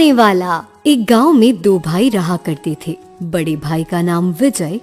पालने वाला। एक गांव में दो भाई रहा करते थे। बड़े भाई का नाम विजय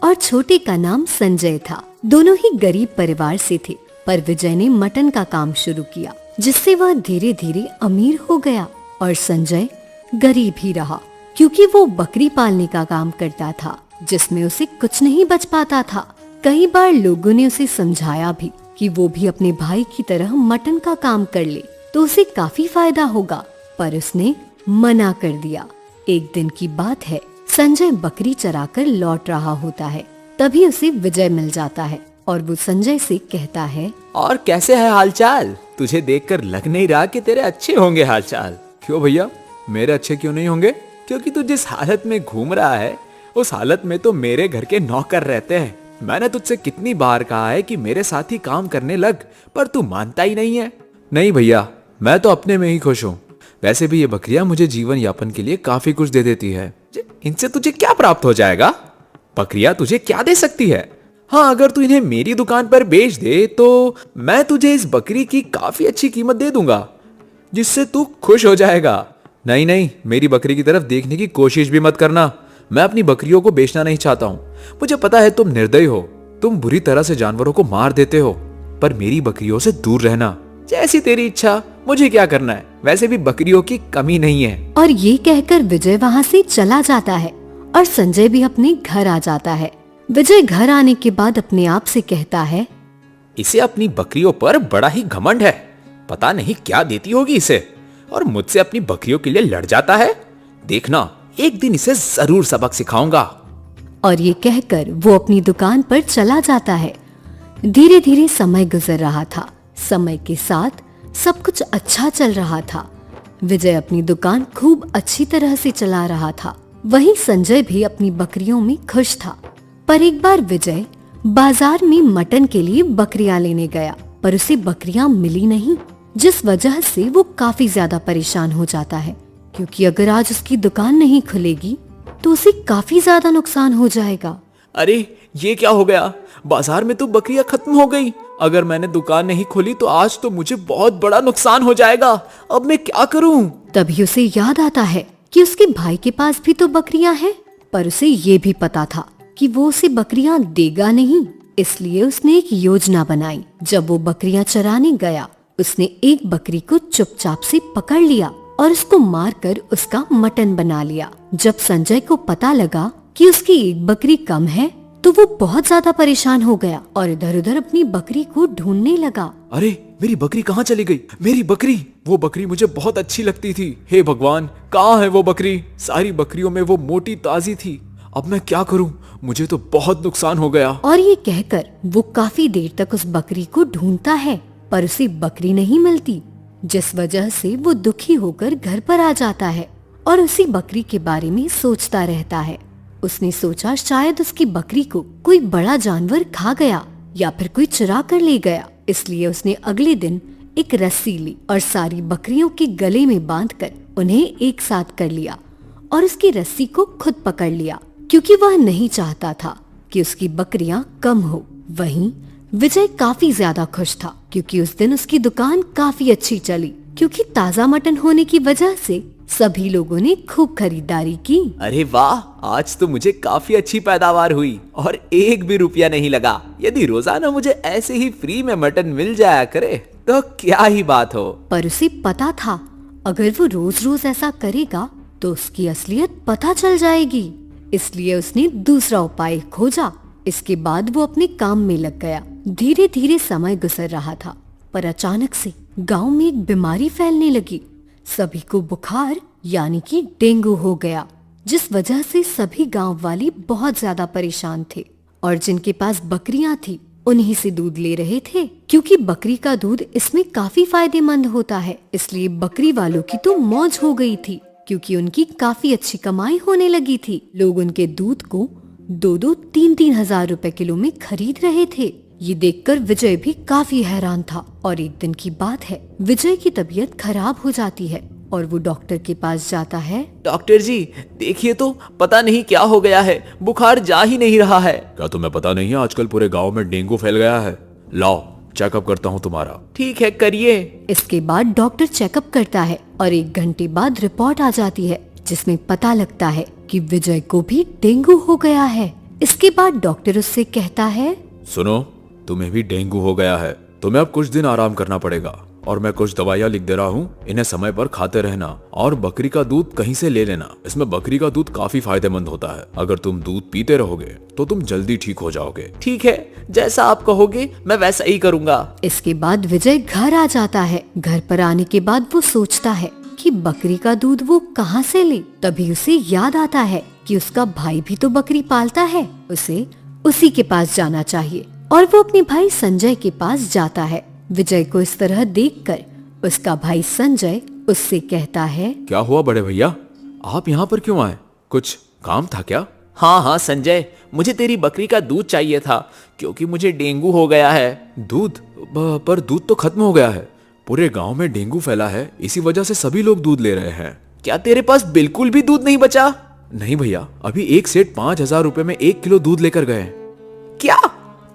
और छोटे का नाम संजय था। दोनों ही गरीब परिवार से थे, पर विजय ने मटन का काम शुरू किया, जिससे वह धीरे धीरे अमीर हो गया और संजय गरीब ही रहा, क्योंकि वो बकरी पालने का काम करता था, जिसमें उसे कुछ नहीं बच पाता था। कई बार लोगों ने उसे समझाया भी कि वो भी अपने भाई की तरह मटन का काम कर ले तो उसे काफी फायदा होगा, पर उसने मना कर दिया। एक दिन की बात है, संजय बकरी चराकर लौट रहा होता है। तभी उसे विजय मिल जाता है और वो संजय से कहता है, और कैसे है हालचाल? तुझे देखकर लग नहीं रहा कि तेरे अच्छे होंगे हालचाल। क्यों भैया, मेरे अच्छे क्यों नहीं होंगे? क्योंकि तू जिस हालत में घूम रहा है उस हालत में तो मेरे घर के नौकर रहते हैं। मैंने तुझसे कितनी बार कहा है कि मेरे साथ ही काम करने लग, पर तू मानता ही नहीं है। नहीं भैया, मैं तो अपने में ही खुश हूँ। वैसे भी ये बकरियां मुझे जीवन यापन के लिए काफी कुछ दे देती है। इनसे तुझे क्या प्राप्त हो जाएगा? बकरियां तुझे क्या दे सकती है? हाँ, अगर तू इन्हें मेरी दुकान पर बेच दे तो मैं तुझे इस बकरी की काफी अच्छी कीमत दे दूंगा, जिससे तू खुश हो जाएगा। नहीं नहीं, मेरी बकरी की तरफ देखने की कोशिश भी मत करना। मैं अपनी बकरियों को बेचना नहीं चाहता हूँ। मुझे पता है तुम निर्दयी हो, तुम बुरी तरह से जानवरों को मार देते हो, पर मेरी बकरियों से दूर रहना। जैसी तेरी इच्छा, मुझे क्या करना है? वैसे भी बकरियों की कमी नहीं है। और ये कहकर विजय वहाँ से चला जाता है और संजय भी अपने घर आ जाता है। विजय घर आने के बाद अपने आप से कहता है, इसे अपनी बकरियों पर बड़ा ही घमंड है। पता नहीं क्या देती होगी इसे, और मुझसे अपनी बकरियों के लिए लड़ जाता है। देखना, एक दिन इसे जरूर सबक सिखाऊंगा। और ये कहकर वो अपनी दुकान पर चला जाता है। धीरे धीरे समय गुजर रहा था। समय के साथ सब कुछ अच्छा चल रहा था। विजय अपनी दुकान खूब अच्छी तरह से चला रहा था। वहीं संजय भी अपनी बकरियों में खुश था। पर एक बार विजय बाजार में मटन के लिए बकरियां लेने गया, पर उसे बकरियां मिली नहीं, जिस वजह से वो काफी ज्यादा परेशान हो जाता है, क्योंकि अगर आज उसकी दुकान नहीं खुलेगी तो उसे काफी ज्यादा नुकसान हो जाएगा। अरे ये क्या हो गया? बाजार में तो बकरियां खत्म हो गई। अगर मैंने दुकान नहीं खोली तो आज तो मुझे बहुत बड़ा नुकसान हो जाएगा। अब मैं क्या करूं? तभी उसे याद आता है कि उसके भाई के पास भी तो बकरियां हैं, पर उसे ये भी पता था कि वो उसे बकरियां देगा नहीं। इसलिए उसने एक योजना बनाई। जब वो बकरियां चराने गया, उसने एक बकरी को चुपचाप से पकड़ लिया और उसको मारकर उसका मटन बना लिया। जब संजय को पता लगा कि उसकी एक बकरी कम है, तो वो बहुत ज्यादा परेशान हो गया और इधर उधर अपनी बकरी को ढूंढने लगा। अरे मेरी बकरी कहाँ चली गई? मेरी बकरी, वो बकरी मुझे बहुत अच्छी लगती थी। हे भगवान, कहाँ है वो बकरी? सारी बकरियों में वो मोटी ताजी थी। अब मैं क्या करूं? मुझे तो बहुत नुकसान हो गया। और ये कहकर वो काफी देर तक उस बकरी को ढूंढता है, पर उसे बकरी नहीं मिलती, जिस वजह से वो दुखी होकर घर पर आ जाता है और उसी बकरी के बारे में सोचता रहता है। उसने सोचा शायद उसकी बकरी को कोई बड़ा जानवर खा गया या फिर कोई चुरा कर ले गया। इसलिए उसने अगले दिन एक रस्सी ली और सारी बकरियों के गले में बांधकर उन्हें एक साथ कर लिया और उसकी रस्सी को खुद पकड़ लिया, क्योंकि वह नहीं चाहता था कि उसकी बकरियां कम हो। वहीं विजय काफी ज्यादा खुश था, क्योंकि उस दिन उसकी दुकान काफी अच्छी चली, क्योंकि ताजा मटन होने की वजह से सभी लोगों ने खूब खरीदारी की। अरे वाह, आज तो मुझे काफी अच्छी पैदावार हुई और एक भी रुपया नहीं लगा। यदि रोजाना मुझे ऐसे ही फ्री में मटन मिल जाया करे तो क्या ही बात हो। पर उसे पता था अगर वो रोज रोज ऐसा करेगा तो उसकी असलियत पता चल जाएगी। इसलिए उसने दूसरा उपाय खोजा। इसके बाद वो अपने काम में लग गया। धीरे धीरे समय गुजर रहा था, पर अचानक से गांव में एक बीमारी फैलने लगी। सभी को बुखार यानी कि डेंगू हो गया, जिस वजह से सभी गांव वाले बहुत ज्यादा परेशान थे और जिनके पास बकरियां थी उन्हीं से दूध ले रहे थे, क्योंकि बकरी का दूध इसमें काफी फायदेमंद होता है। इसलिए बकरी वालों की तो मौज हो गई थी, क्योंकि उनकी काफी अच्छी कमाई होने लगी थी। लोग उनके दूध को 2-3 हजार रुपए किलो में खरीद रहे थे। ये देखकर विजय भी काफी हैरान था। और एक दिन की बात है, विजय की तबीयत खराब हो जाती है और वो डॉक्टर के पास जाता है। डॉक्टर जी, देखिए तो पता नहीं क्या हो गया है, बुखार जा ही नहीं रहा है। क्या तुम्हें पता नहीं है आजकल पूरे गांव में डेंगू फैल गया है? लाओ चेकअप करता हूँ तुम्हारा। ठीक है, करिए। इसके बाद डॉक्टर चेकअप करता है और 1 घंटे बाद रिपोर्ट आ जाती है जिसमें पता लगता है कि विजय को भी डेंगू हो गया है। इसके बाद डॉक्टर उससे कहता है, सुनो, तुम्हें भी डेंगू हो गया है, तुम्हें अब कुछ दिन आराम करना पड़ेगा और मैं कुछ दवाइयाँ लिख दे रहा हूँ, इन्हें समय पर खाते रहना और बकरी का दूध कहीं से ले लेना। इसमें बकरी का दूध काफी फायदेमंद होता है। अगर तुम दूध पीते रहोगे तो तुम जल्दी ठीक हो जाओगे। ठीक है, जैसा आप कहोगे मैं वैसा ही करूँगा। इसके बाद विजय घर आ जाता है। घर पर आने के बाद वो सोचता है कि बकरी का दूध वो कहाँ से ले। तभी उसे याद आता है कि उसका भाई भी तो बकरी पालता है, उसे उसी के पास जाना चाहिए। और वो अपने भाई संजय के पास जाता है। विजय को इस तरह देखकर उसका भाई संजय उससे कहता है, क्या हुआ बड़े भैया, आप यहाँ पर क्यों आए? कुछ काम था क्या? हाँ संजय, मुझे तेरी बकरी का दूध चाहिए था क्योंकि मुझे डेंगू हो गया है। दूध? पर दूध तो खत्म हो गया है। पूरे गांव में डेंगू फैला है, इसी वजह से सभी लोग दूध ले रहे हैं। क्या तेरे पास बिल्कुल भी दूध नहीं बचा? नहीं भैया, अभी एक सेठ 5,000 रुपए में 1 किलो दूध लेकर गए। क्या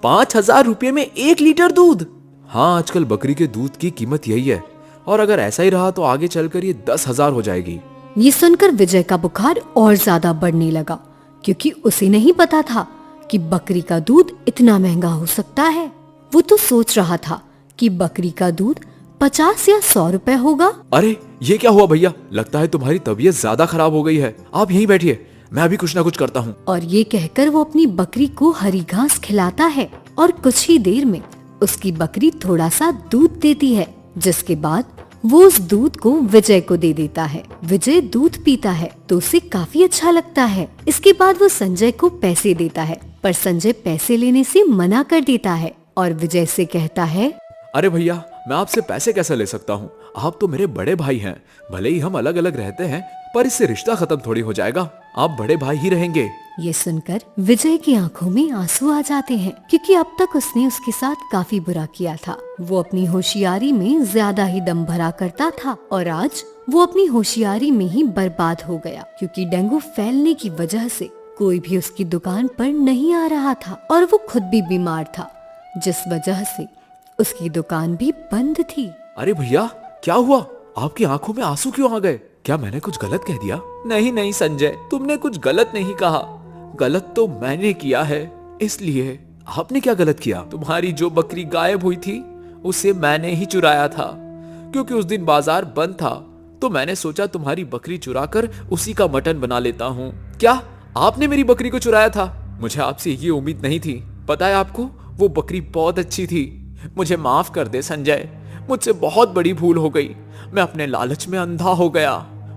5,000 रुपए में 1 लीटर दूध? हाँ, आजकल बकरी के दूध की कीमत यही है और अगर ऐसा ही रहा तो आगे चलकर ये 10,000 हो जाएगी। ये सुनकर विजय का बुखार और ज्यादा बढ़ने लगा क्योंकि उसे नहीं पता था कि बकरी का दूध इतना महंगा हो सकता है। वो तो सोच रहा था कि बकरी का दूध 50 या 100 रुपए होगा। अरे ये क्या हुआ भैया, लगता है तुम्हारी तबीयत ज्यादा खराब हो गई है। आप यहीं बैठिए, मैं अभी कुछ ना कुछ करता हूँ। और ये कहकर वो अपनी बकरी को हरी घास खिलाता है और कुछ ही देर में उसकी बकरी थोड़ा सा दूध देती है, जिसके बाद वो उस दूध को विजय को दे देता है। विजय दूध पीता है तो उसे काफी अच्छा लगता है। इसके बाद वो संजय को पैसे देता है, पर संजय पैसे लेने से मना कर देता है और विजय से कहता है, अरे भैया, मैं आपसे पैसे कैसे ले सकता हूँ? आप तो मेरे बड़े भाई हैं। भले ही हम अलग अलग रहते हैं, पर इससे रिश्ता खत्म थोड़ी हो जाएगा। आप बड़े भाई ही रहेंगे। ये सुनकर विजय की आंखों में आंसू आ जाते हैं क्योंकि अब तक उसने उसके साथ काफी बुरा किया था। वो अपनी होशियारी में ज्यादा ही दम भरा करता था और आज वो अपनी होशियारी में ही बर्बाद हो गया क्योंकि डेंगू फैलने की वजह से कोई भी उसकी दुकान पर नहीं आ रहा था और वो खुद भी बीमार था, जिस वजह से उसकी दुकान भी बंद थी। अरे भैया, क्या हुआ? आपकी आंखों में आंसू क्यों आ गए? क्या मैंने कुछ गलत कह दिया? नहीं संजय, तुमने कुछ गलत नहीं कहा। गलत तो मैंने किया है। इसलिए आपने क्या गलत किया? तुम्हारी जो बकरी गायब हुई थी उसे मैंने ही चुराया था, क्योंकि उस दिन बाजार बंद था तो मैंने सोचा तुम्हारी बकरी चुराकर उसी का मटन बना लेता हूँ। क्या आपने मेरी बकरी को चुराया था? मुझे आपसे ये उम्मीद नहीं थी। पता है आपको, वो बकरी बहुत अच्छी थी। मुझे माफ कर दे संजय, मुझसे बहुत बड़ी भूल हो गई। मैं अपने लालच में अंधा हो गया,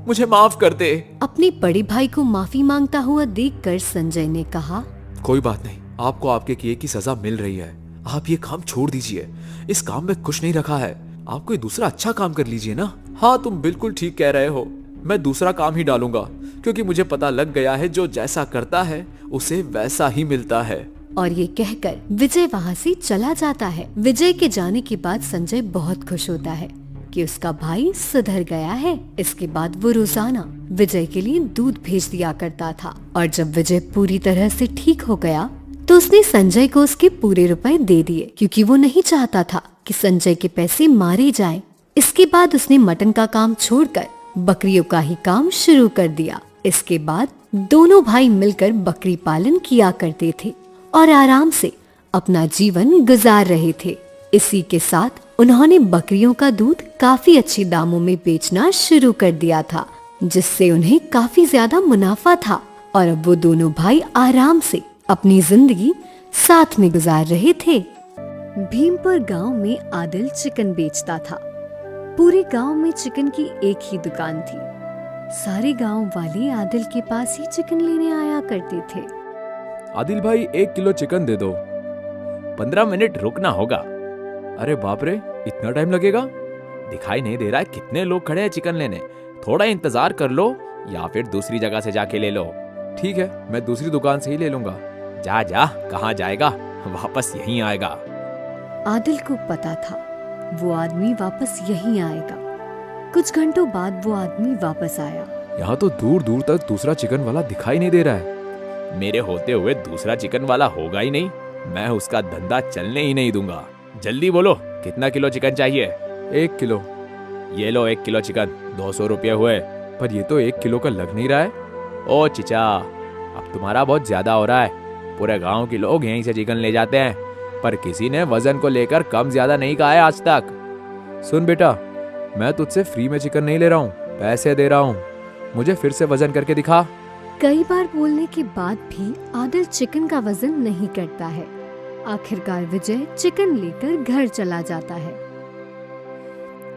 मुझे माफ कर दे। अपने बड़े भाई को माफी मांगता हुआ देखकर संजय ने कहा, कोई बात नहीं, आपको आपके किए की सजा मिल रही है। आप ये काम छोड़ दीजिए, इस काम में कुछ नहीं रखा है। आप कोई दूसरा अच्छा काम कर लीजिए ना। हाँ, तुम बिल्कुल ठीक कह रहे हो। मैं दूसरा काम ही डालूंगा क्योंकि मुझे पता लग गया है जो जैसा करता है उसे वैसा ही मिलता है। और ये कहकर विजय वहाँ से चला जाता है। विजय के जाने के बाद संजय बहुत खुश होता है कि उसका भाई सुधर गया है। इसके बाद वो रोजाना विजय के लिए दूध भेज दिया करता था और जब विजय पूरी तरह से ठीक हो गया तो उसने संजय को उसके पूरे रुपए दे दिए क्योंकि वो नहीं चाहता था कि संजय के पैसे मारे जाएं। इसके बाद उसने मटन का काम छोड़कर बकरियों का ही काम शुरू कर दिया। इसके बाद दोनों भाई मिलकर बकरी पालन किया करते थे और आराम से अपना जीवन गुजार रहे थे। इसी के साथ उन्होंने बकरियों का दूध काफी अच्छे दामों में बेचना शुरू कर दिया था, जिससे उन्हें काफी ज्यादा मुनाफा था और अब वो दोनों भाई आराम से अपनी जिंदगी साथ में गुजार रहे थे। भीमपुर गांव में आदिल चिकन बेचता था। पूरे गांव में चिकन की एक ही दुकान थी। सारे गांव वाले आदिल के पास ही चिकन लेने आया करते थे। आदिल भाई, 1 किलो चिकन दे दो। 15 मिनट रुकना होगा। अरे बाप रे, इतना टाइम लगेगा? दिखाई नहीं दे रहा है कितने लोग खड़े हैं चिकन लेने? थोड़ा इंतजार कर लो या फिर दूसरी जगह से जाके ले लो। ठीक है, मैं दूसरी दुकान से ही ले लूंगा। जा जा, कहाँ जाएगा, वापस यहीं आएगा। आदिल को पता था वो आदमी वापस यहीं आएगा। कुछ घंटों बाद वो आदमी वापस आया। यहाँ तो दूर दूर तक दूसरा चिकन वाला दिखाई नहीं दे रहा है। मेरे होते हुए दूसरा चिकन वाला होगा ही नहीं। मैं उसका धंधा चलने ही नहीं दूंगा। जल्दी बोलो, कितना किलो चिकन चाहिए? 1 किलो। ये लो 1 किलो चिकन, 200 रुपये हुए, पर ये तो 1 किलो का लग नहीं रहा है। ओ चिचा, अब तुम्हारा बहुत ज्यादा हो रहा है। पूरे गांव के लोग यहीं से चिकन ले जाते हैं, पर किसी ने वजन को लेकर कम ज्यादा नहीं कहा है आज तक। सुन बेटा, मैं तुझसे फ्री में चिकन नहीं ले रहा हूँ, पैसे दे रहा हूँ। मुझे फिर से वजन करके दिखा। कई बार बोलने के बाद भी आदिल चिकन का वजन नहीं करता है। आखिरकार विजय चिकन लेकर घर चला जाता है।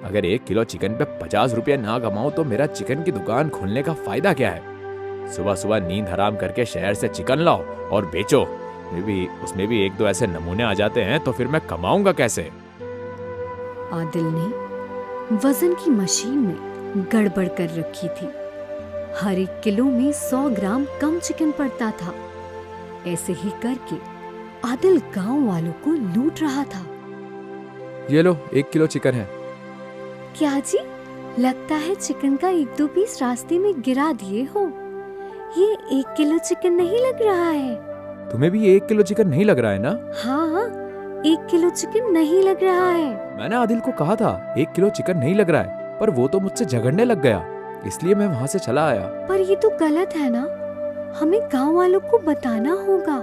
अगर 1 किलो चिकन पे 50 रुपये ना कमाऊं तो मेरा चिकन की दुकान खोलने का फायदा क्या है? सुबह सुबह नींद हराम करके शहर से चिकन लाओ और बेचो। उसमें भी 1-2 ऐसे नमूने आ जाते हैं तो फिर मैं कमाऊंगा कैसे? आदिल ने वजन की मशीन में गड़बड़ कर रखी थी। हर 1 किलो में 100 ग्राम कम चिकन पड़ता था। ऐसे ही करके आदिल गांव वालों को लूट रहा था। ये लो 1 किलो चिकन है। क्या जी, लगता है चिकन का 1-2 पीस रास्ते में गिरा दिए हो। ये 1 किलो चिकन नहीं लग रहा है। तुम्हें भी ये 1 किलो चिकन नहीं लग रहा है ना? हाँ, 1 किलो चिकन नहीं लग रहा है। मैंने आदिल को कहा था 1 किलो चिकन नहीं लग रहा है, पर वो तो मुझसे झगड़ने लग गया, इसलिए मैं वहाँ से चला आया। पर ये तो गलत है ना, हमें गांव वालों को बताना होगा।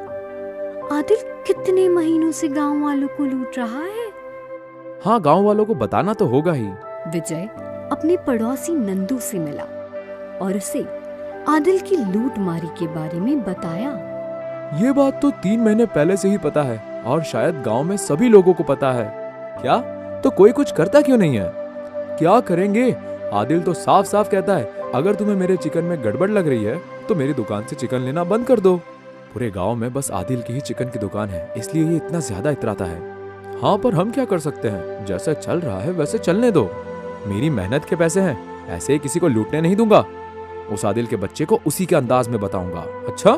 आदिल कितने महीनों से गांव वालों को लूट रहा है। हाँ, गांव वालों को बताना तो होगा ही। विजय अपने पड़ोसी नंदू से मिला और उसे आदिल की लूटमारी के बारे में बताया। ये बात तो 3 महीने पहले से ही पता है और शायद गांव में सभी लोगों को पता है। क्या? तो कोई कुछ करता क्यों नहीं है? क्या करेंगे? आदिल तो साफ साफ कहता है, अगर तुम्हें मेरे चिकन में गड़बड़ लग रही है तो मेरी दुकान से चिकन लेना बंद कर दो। पूरे गांव में बस आदिल की ही चिकन की दुकान है, इसलिए ये इतना ज्यादा इतराता है। हाँ, पर हम क्या कर सकते हैं? जैसे चल रहा है वैसे चलने दो। मेरी मेहनत के पैसे हैं, ऐसे ही किसी को लूटने नहीं दूंगा। उस आदिल के बच्चे को उसी के अंदाज में बताऊंगा। अच्छा,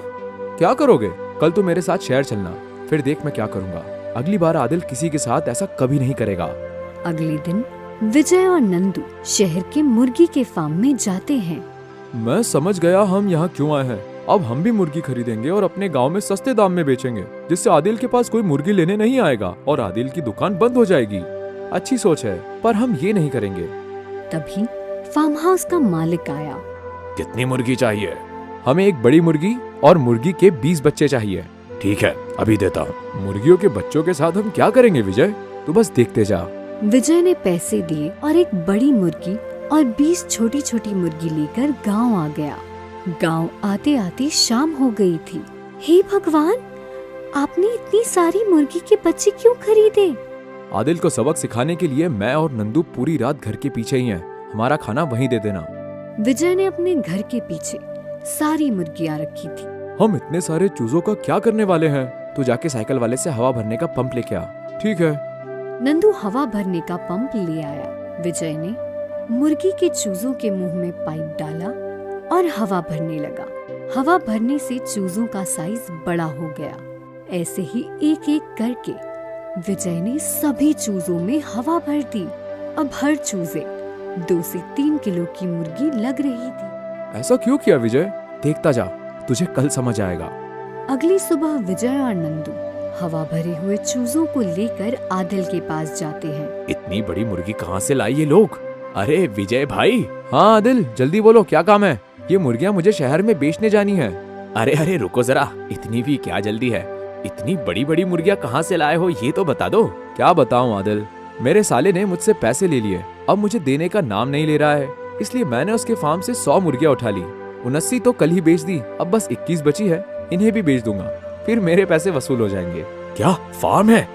क्या करोगे? कल तू मेरे साथ शहर चलना, फिर देख मैं क्या करूंगा। अगली बार आदिल किसी के साथ ऐसा कभी नहीं करेगा। अगले दिन विजय और नंदू शहर के मुर्गी के फार्म में जाते हैं। मैं समझ गया हम यहाँ क्यों आए हैं। अब हम भी मुर्गी खरीदेंगे और अपने गांव में सस्ते दाम में बेचेंगे, जिससे आदिल के पास कोई मुर्गी लेने नहीं आएगा और आदिल की दुकान बंद हो जाएगी। अच्छी सोच है, पर हम ये नहीं करेंगे। तभी फार्म हाउस का मालिक आया। कितनी मुर्गी चाहिए? हमें 1 बड़ी मुर्गी और मुर्गी के 20 बच्चे चाहिए। ठीक है, अभी देता हूँ। मुर्गियों के बच्चों के साथ हम क्या करेंगे विजय? तू बस देखते जा। विजय ने पैसे दिए और 1 बड़ी मुर्गी और 20 छोटी छोटी मुर्गी लेकर गांव आ गया। गांव आते आते शाम हो गई थी। हे भगवान, आपने इतनी सारी मुर्गी के बच्चे क्यों खरीदे? आदिल को सबक सिखाने के लिए मैं और नंदू पूरी रात घर के पीछे ही हैं। हमारा खाना वहीं दे देना। विजय ने अपने घर के पीछे सारी मुर्गियां रखी थी। हम इतने सारे चूजों का क्या करने वाले हैं? तू जाके साइकिल वाले से हवा भरने का पंप लेके आ। ठीक है। नंदू हवा भरने का पंप ले आया। विजय ने मुर्गी के चूजों के मुंह में पाइप डाला और हवा भरने लगा। हवा भरने से चूजों का साइज बड़ा हो गया। ऐसे ही एक एक करके विजय ने सभी चूजों में हवा भर दी। अब हर चूजे 2 से 3 किलो की मुर्गी लग रही थी। ऐसा क्यों किया विजय? देखता जा, तुझे कल समझ आएगा। अगली सुबह विजय और नंदू हवा भरे हुए चूजों को लेकर आदिल के पास जाते हैं। इतनी बड़ी मुर्गी कहाँ से लाई ये लोग? अरे विजय भाई। हाँ आदिल, जल्दी बोलो, क्या काम है? ये मुर्गियाँ मुझे शहर में बेचने जानी है। अरे रुको जरा, इतनी भी क्या जल्दी है? इतनी बड़ी बड़ी मुर्गियाँ कहाँ से लाए हो ये तो बता दो। क्या बताऊँ आदिल, मेरे साले ने मुझसे पैसे ले लिए, अब मुझे देने का नाम नहीं ले रहा है, इसलिए मैंने उसके फार्म से 100 मुर्गियाँ उठा ली। 79 तो कल ही बेच दी, अब बस 21 बची है, इन्हें भी बेच दूंगा, फिर मेरे पैसे वसूल हो जाएंगे। क्या फार्म है?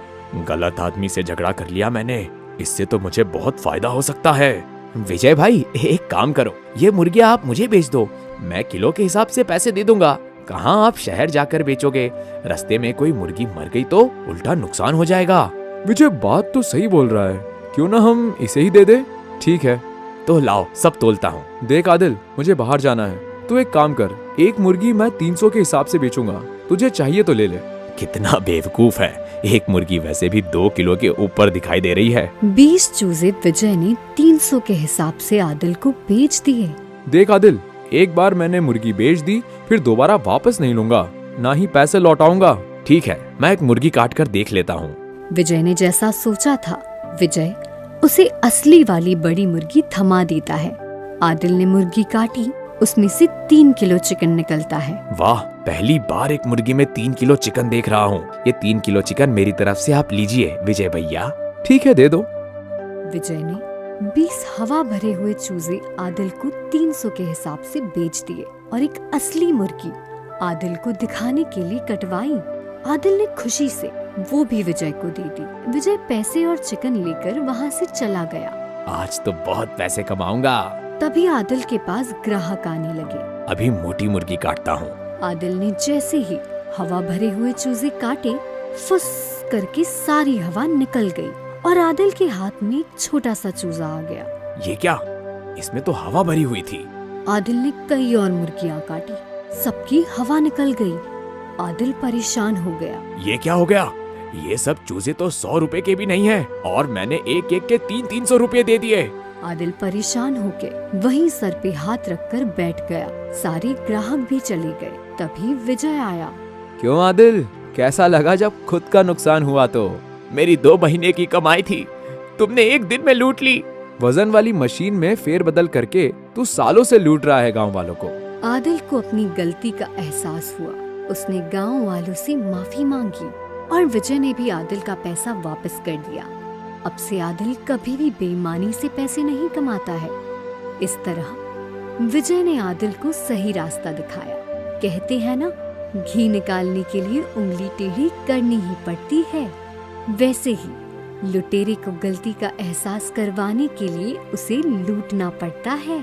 गलत आदमी से झगड़ा कर लिया मैंने, इससे तो मुझे बहुत फायदा हो सकता है। विजय भाई, एक काम करो, ये मुर्गियाँ आप मुझे बेच दो, मैं किलो के हिसाब से पैसे दे दूंगा। कहाँ आप शहर जाकर बेचोगे? रास्ते में कोई मुर्गी मर गई तो उल्टा नुकसान हो जाएगा। विजय बात तो सही बोल रहा है, क्यों ना हम इसे ही दे दे? ठीक है, तो लाओ सब तोलता हूँ। देख आदिल, मुझे बाहर जाना है, तू एक काम कर, 1 मुर्गी मैं 300 के हिसाब से बेचूंगा, तुझे चाहिए तो ले ले। कितना बेवकूफ है, 1 मुर्गी वैसे भी 2 किलो के ऊपर दिखाई दे रही है। 20 चूजे विजय ने 300 के हिसाब से आदिल को बेच दिए। देख आदिल, एक बार मैंने मुर्गी बेच दी, फिर दोबारा वापस नहीं लूंगा, ना ही पैसे लौटाऊंगा। ठीक है, मैं एक मुर्गी काट कर देख लेता हूँ। विजय ने जैसा सोचा था, विजय उसे असली वाली बड़ी मुर्गी थमा देता है। आदिल ने मुर्गी काटी, उसमें से 3 किलो चिकन निकलता है। वाह, पहली बार एक मुर्गी में 3 किलो चिकन देख रहा हूँ। ये 3 किलो चिकन मेरी तरफ से आप लीजिए विजय भैया। ठीक है, दे दो। विजय ने 20 हवा भरे हुए चूजे आदिल को 300 के हिसाब से बेच दिए और एक असली मुर्गी आदिल को दिखाने के लिए कटवाई। आदिल ने खुशी से वो भी विजय को दे दी। विजय पैसे और चिकन लेकर वहाँ से चला गया। आज तो बहुत पैसे कमाऊंगा। तभी आदिल के पास ग्राहक आने लगे। अभी मोटी मुर्गी काटता हूँ। आदिल ने जैसे ही हवा भरे हुए चूजे काटे, फुस करके सारी हवा निकल गई और आदिल के हाथ में एक छोटा सा चूजा आ गया। ये क्या? इसमें तो हवा भरी हुई थी। आदिल ने कई और मुर्गियां काटी, सबकी हवा निकल गई। आदिल परेशान हो गया। ये क्या हो गया? ये सब चूजे तो 100 रुपए के भी नहीं है और मैंने एक एक के 300 रुपए दे दिए। आदिल परेशान होके वहीं सर पे हाथ रखकर बैठ गया। सारे ग्राहक भी चले गए। तभी विजय आया। क्यों आदिल, कैसा लगा जब खुद का नुकसान हुआ तो? मेरी 2 महीने की कमाई थी, तुमने एक दिन में लूट ली। वजन वाली मशीन में फेरबदल करके तू सालों से लूट रहा है गांव वालों को। आदिल को अपनी गलती का एहसास हुआ। उसने गांव वालों से माफी मांगी और विजय ने भी आदिल का पैसा वापस कर दिया। अब से आदिल कभी भी बेईमानी से पैसे नहीं कमाता है। इस तरह विजय ने आदिल को सही रास्ता दिखाया। कहते हैं ना, घी निकालने के लिए उंगली टेढ़ी करनी ही पड़ती है। वैसे ही लुटेरे को गलती का एहसास करवाने के लिए उसे लूटना पड़ता है।